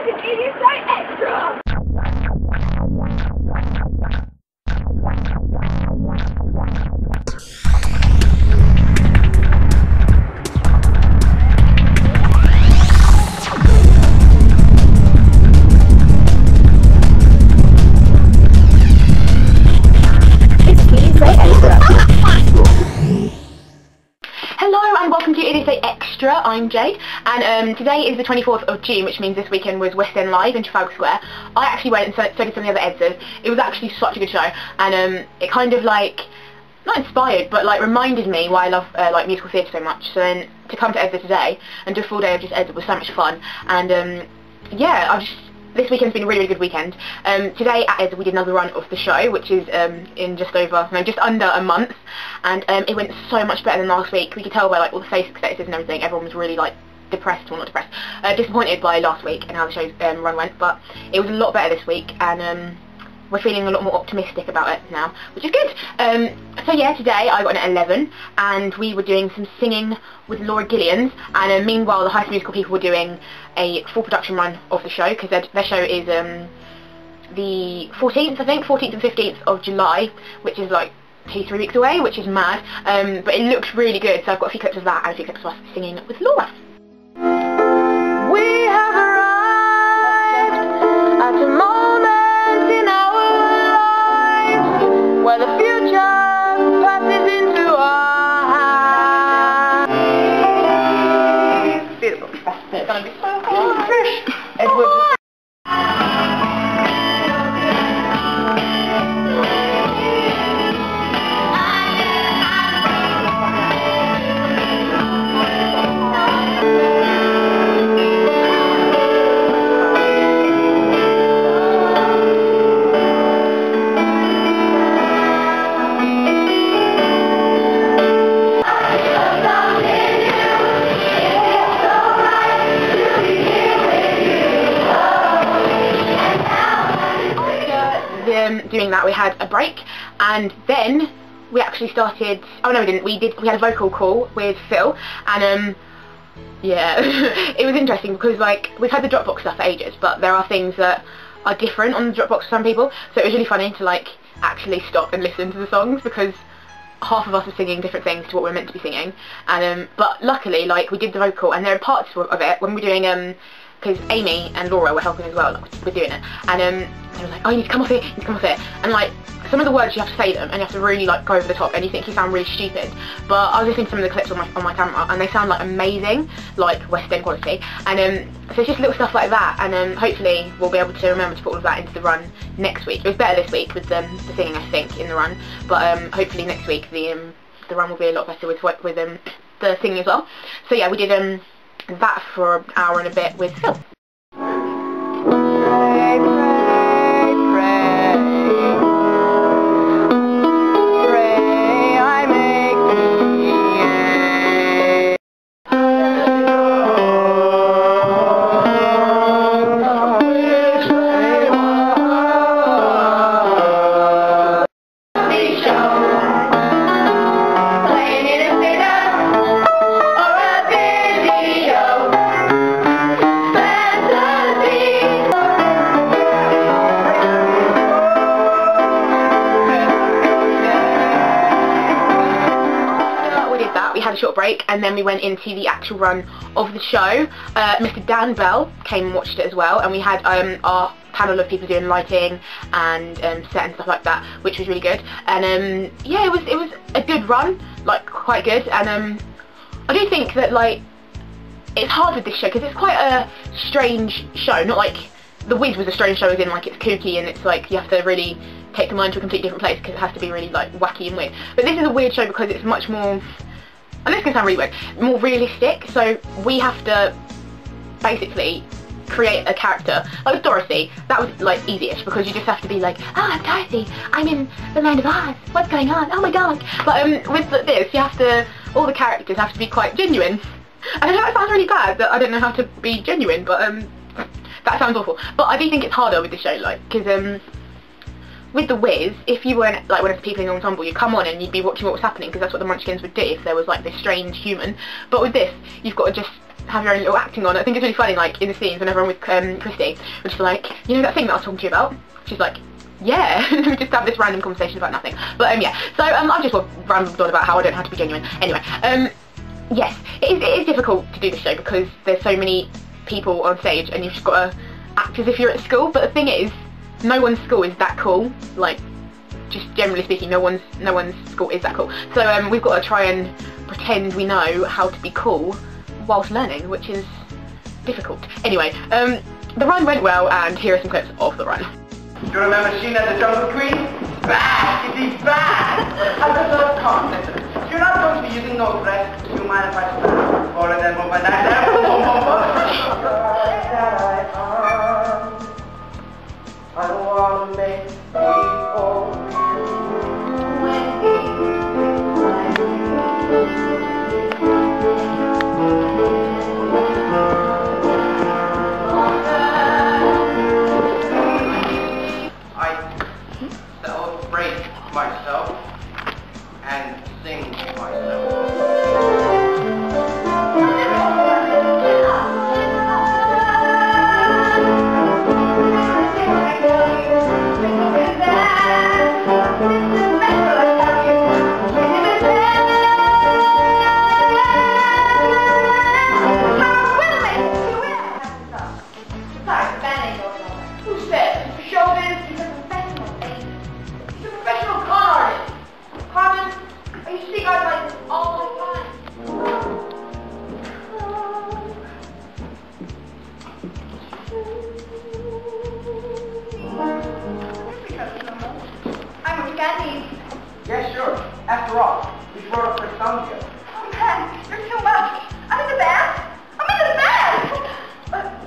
This is EDSA Extra! Hello and welcome to EDSA Extra. I'm Jade, and today is the 24th of June, which means this weekend was West End Live in Trafalgar Square. I actually went and so did some of the other EDSAs. It was actually such a good show, and it kind of like, not inspired, but like reminded me why I love like musical theatre so much. So then to come to EDSA today and do a full day of just EDSA was so much fun, and yeah, this weekend's been a really, really good weekend. Today at EDSA we did another run of the show, which is in just under a month, and it went so much better than last week. We could tell by like all the face expressions and everything, everyone was really like depressed, well not depressed, disappointed by last week and how the show's run went, but it was a lot better this week, and we're feeling a lot more optimistic about it now, which is good. So yeah, today I got an 11, and we were doing some singing with Laura Gillians, and meanwhile the High School Musical people were doing a full production run of the show, because their show is the 14th, I think, 14th and 15th of July, which is like 2-3 weeks away, which is mad, but it looks really good, so I've got a few clips of that and a few clips of us singing with Laura. We have arrived at the moment in our lives where the future passes into our hands. Beautiful. It's gonna be so fish. Edward. Doing that, we had a break, and then we actually started. Oh no, we didn't. We had a vocal call with Phil, and yeah, it was interesting because like we've had the Dropbox stuff for ages, but there are things that are different on the Dropbox for some people. So it was really funny to like actually stop and listen to the songs, because half of us were singing different things to what we were meant to be singing, and but luckily like we did the vocal, and there are parts of it when we were doing because Amy and Laura were helping as well, like, with doing it, and they were like, oh, you need to come off here, you need to come off here, and like some of the words you have to say them, and you have to really like go over the top, and you think you sound really stupid, but I was listening to some of the clips on my camera, and they sound like amazing, like West End quality, and so it's just little stuff like that, and hopefully we'll be able to remember to put all of that into the run next week. It was better this week with the singing, I think, in the run, but hopefully next week the run will be a lot better with the singing as well. So yeah, we did that for an hour and a bit with Phil. Pray, pray, pray, pray I make a short break, and then we went into the actual run of the show. Mr. Dan Bell came and watched it as well, and we had our panel of people doing lighting and set and stuff like that, which was really good. And yeah, it was a good run, like quite good. And I do think that like it's hard with this show because it's quite a strange show. Not like The Wiz was a strange show, as in like it's kooky and it's like you have to really take the mind to a completely different place because it has to be really like wacky and weird. But this is a weird show because it's much more, and this can sound really weird, more realistic, so we have to basically create a character. Like with Dorothy, that was like easy-ish because you just have to be like, oh, I'm Dorothy, I'm in the land of Oz, what's going on, oh my god. But with this, you have to, all the characters have to be quite genuine. And I know that sounds really bad, that I don't know how to be genuine, but that sounds awful. But I do think it's harder with this show, like, because with The Wiz, if you weren't like one of the people in the ensemble, you'd come on and you'd be watching what was happening because that's what the Munchkins would do if there was like this strange human. But with this, you've got to just have your own little acting on it. I think it's really funny, like in the scenes whenever I'm with Christy, we're just like, you know that thing that I was talking to you about? She's like, yeah. We just have this random conversation about nothing. But yeah, so I've just rambled on about how I don't have to be genuine. Anyway, yes, it is difficult to do this show because there's so many people on stage and you've just got to act as if you're at school. But the thing is, no one's school is that cool. Like, just generally speaking, no one's school is that cool. So we've got to try and pretend we know how to be cool whilst learning, which is difficult. Anyway, the run went well, and here are some clips of the run. Do you remember Sheena the Jungle Queen? Bad! It is bad! I just love calm. Listen, you're not going to be using those breasts. Do you mind if I stand? Or then move my neck down? I don't want to make people celebrate myself and sing to myself. Yeah, sure. After all, we wrote up for sound together. Oh, man, you're too much. I'm in the band. I'm in the band.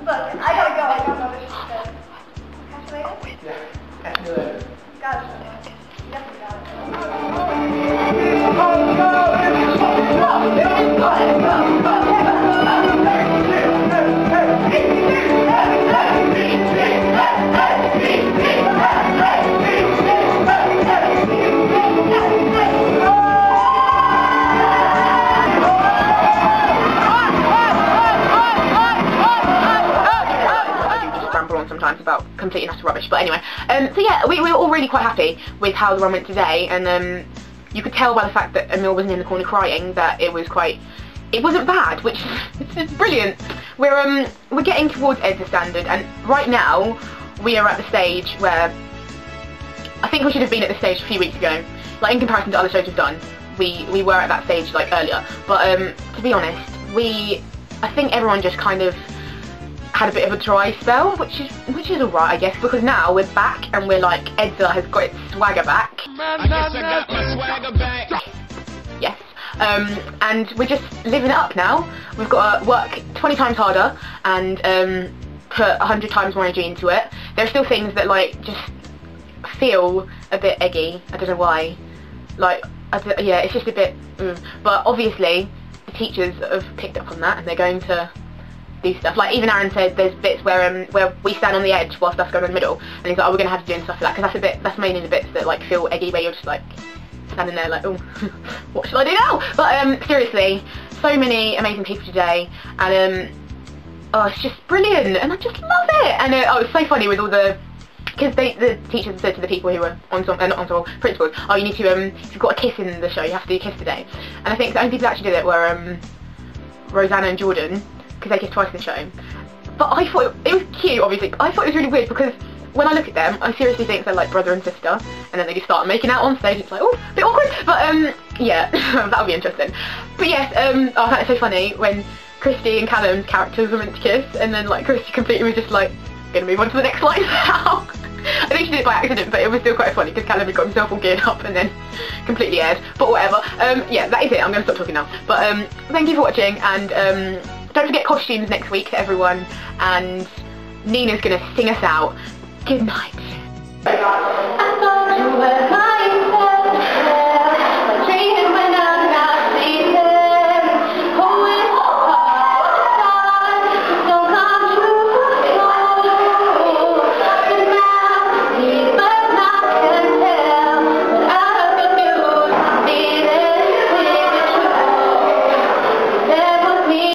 Look, I gotta go. I got another shit. Catch you later? Yeah, catch you later. Got it. Definitely got it. Sometimes about complete and utter rubbish, but anyway, so yeah, we were all really quite happy with how the run went today, and you could tell by the fact that Emil wasn't in the corner crying that it wasn't bad, which is brilliant. We're getting towards EDSA standard, and right now we are at the stage where I think we should have been at this stage a few weeks ago. Like, in comparison to other shows we've done, we were at that stage like earlier, but to be honest, I think everyone just kind of had a bit of a dry spell, which is alright, I guess, because now we're back and we're like, EDSA has got its swagger back. I guess I got my swagger back. Yes, and we're just living it up now. We've got to work 20 times harder and put 100 times more energy into it. There are still things that like just feel a bit eggy. I don't know why. Like, yeah, it's just a bit. But obviously, the teachers have picked up on that and they're going to do stuff. Like, even Aaron said there's bits where we stand on the edge while stuff's going in the middle, and he's like, oh, we're going to have to do stuff like that, because that's mainly the bits that like feel eggy, where you're just like standing there like, oh, what should I do now? But seriously, so many amazing people today, and oh, it's just brilliant, and I just love it. And oh, it's so funny with all the, because the teachers said to the people who were not ensemble principals, oh, you need to if you've got a kiss in the show, you have to do a kiss today. And I think the only people that actually did it were Rosanna and Jordan, because they kissed twice in the show. But I thought it was cute, obviously. I thought it was really weird because when I look at them, I seriously think they're like brother and sister, and then they just start making out on stage. It's like, oh, a bit awkward. But yeah, that would be interesting. But yes, I thought it so funny when Christy and Callum's characters were meant to kiss, and then like Christy completely was just like, gonna move on to the next slide now. I think she did it by accident, but it was still quite funny because Callum had got himself all geared up and then completely aired. But whatever. Yeah, that is it. I'm going to stop talking now. But thank you for watching, and don't forget costumes next week to everyone, and Nina's going to sing us out. Good night.